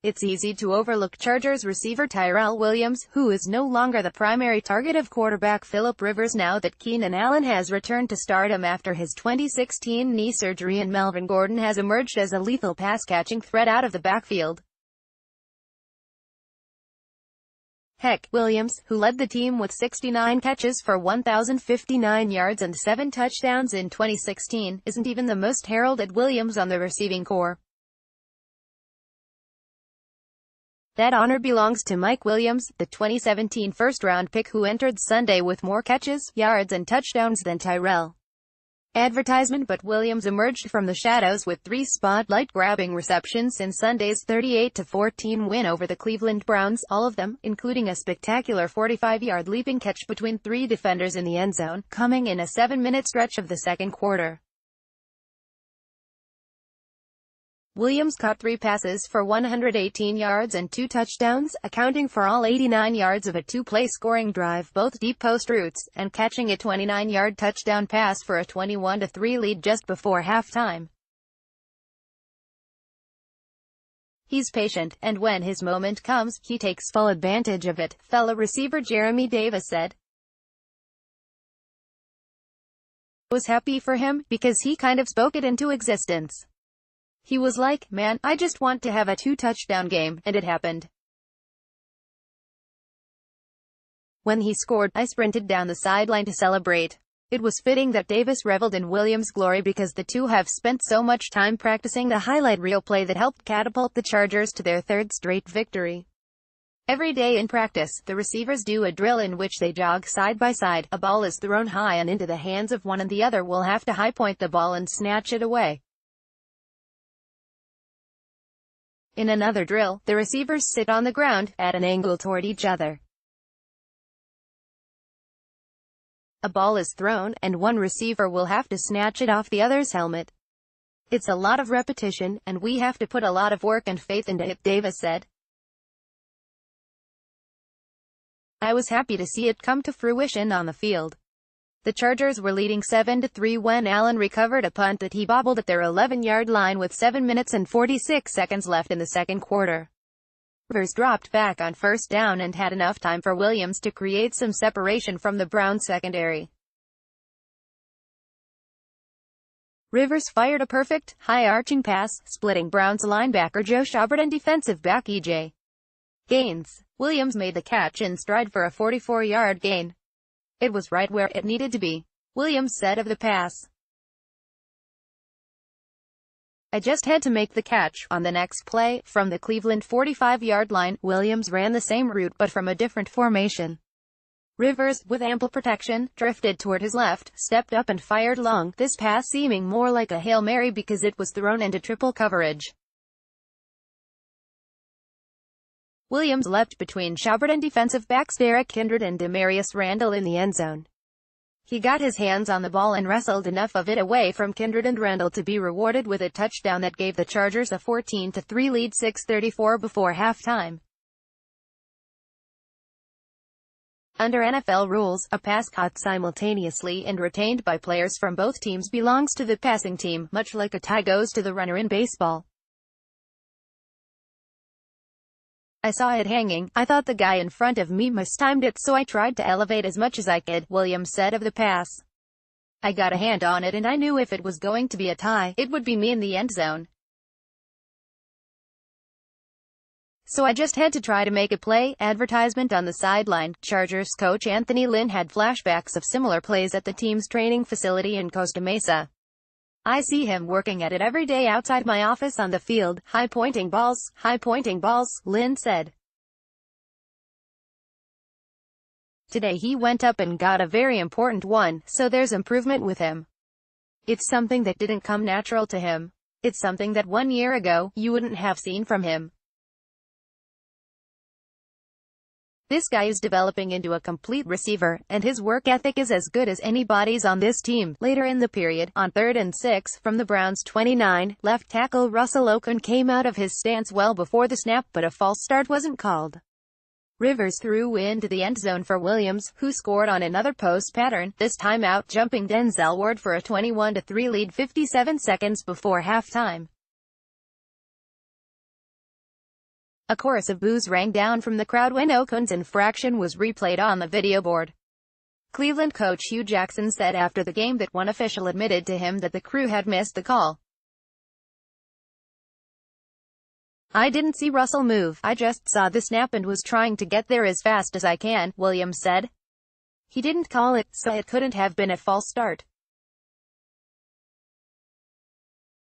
It's easy to overlook Chargers receiver Tyrell Williams, who is no longer the primary target of quarterback Philip Rivers now that Keenan Allen has returned to stardom after his 2016 knee surgery, and Melvin Gordon has emerged as a lethal pass-catching threat out of the backfield. Heck, Williams, who led the team with 69 catches for 1,059 yards and 7 touchdowns in 2016, isn't even the most heralded Williams on the receiving corps. That honor belongs to Mike Williams, the 2017 first-round pick who entered Sunday with more catches, yards and touchdowns than Tyrell. Advertisement, but Williams emerged from the shadows with 3 spotlight-grabbing receptions in Sunday's 38-14 win over the Cleveland Browns, all of them, including a spectacular 45-yard leaping catch between 3 defenders in the end zone, coming in a 7-minute stretch of the second quarter. Williams caught 3 passes for 118 yards and 2 touchdowns, accounting for all 89 yards of a 2-play scoring drive, both deep post routes, and catching a 29-yard touchdown pass for a 21-3 lead just before halftime. He's patient, and when his moment comes, he takes full advantage of it, fellow receiver Jeremy Davis said. "I was happy for him, because he kind of spoke it into existence. He was like, man, I just want to have a 2-touchdown game, and it happened. When he scored, I sprinted down the sideline to celebrate. It was fitting that Davis reveled in Williams' glory because the two have spent so much time practicing the highlight reel play that helped catapult the Chargers to their 3rd straight victory. Every day in practice, the receivers do a drill in which they jog side by side, a ball is thrown high and into the hands of one and the other will have to high-point the ball and snatch it away. In another drill, the receivers sit on the ground, at an angle toward each other. A ball is thrown, and one receiver will have to snatch it off the other's helmet. It's a lot of repetition, and we have to put a lot of work and faith into it," Davis said. "I was happy to see it come to fruition on the field. The Chargers were leading 7-3 when Allen recovered a punt that he bobbled at their 11-yard line with 7 minutes and 46 seconds left in the second quarter. Rivers dropped back on first down and had enough time for Williams to create some separation from the Browns secondary. Rivers fired a perfect, high-arching pass, splitting Browns linebacker Joe Schobert and defensive back E.J. Gaines. Williams made the catch in stride for a 44-yard gain. It was right where it needed to be," Williams said of the pass. "I just had to make the catch." On the next play, from the Cleveland 45-yard line, Williams ran the same route but from a different formation. Rivers, with ample protection, drifted toward his left, stepped up and fired long, this pass seeming more like a Hail Mary because it was thrown into triple coverage. Williams leapt between Schobert and defensive backs Derek Kindred and Demarius Randall in the end zone. He got his hands on the ball and wrestled enough of it away from Kindred and Randall to be rewarded with a touchdown that gave the Chargers a 14-3 lead 6:34 before halftime. Under NFL rules, a pass caught simultaneously and retained by players from both teams belongs to the passing team, much like a tie goes to the runner in baseball. "I saw it hanging. I thought the guy in front of me mistimed it, so I tried to elevate as much as I could," Williams said of the pass. "I got a hand on it and I knew if it was going to be a tie, it would be me in the end zone. So I just had to try to make a play." Advertisement on the sideline. Chargers coach Anthony Lynn had flashbacks of similar plays at the team's training facility in Costa Mesa. "I see him working at it every day outside my office on the field, high-pointing balls, Lynn said. "Today he went up and got a very important one, so there's improvement with him. It's something that didn't come natural to him. It's something that 1 year ago, you wouldn't have seen from him. This guy is developing into a complete receiver, and his work ethic is as good as anybody's on this team." Later in the period, on 3rd and 6 from the Browns' 29, left tackle Russell Okung came out of his stance well before the snap, but a false start wasn't called. Rivers threw into the end zone for Williams, who scored on another post pattern, this time out jumping Denzel Ward for a 21-3 lead 57 seconds before halftime. A chorus of boos rang down from the crowd when Okun's infraction was replayed on the video board. Cleveland coach Hugh Jackson said after the game that one official admitted to him that the crew had missed the call. "I didn't see Russell move. I just saw the snap and was trying to get there as fast as I can," Williams said. "He didn't call it, so it couldn't have been a false start."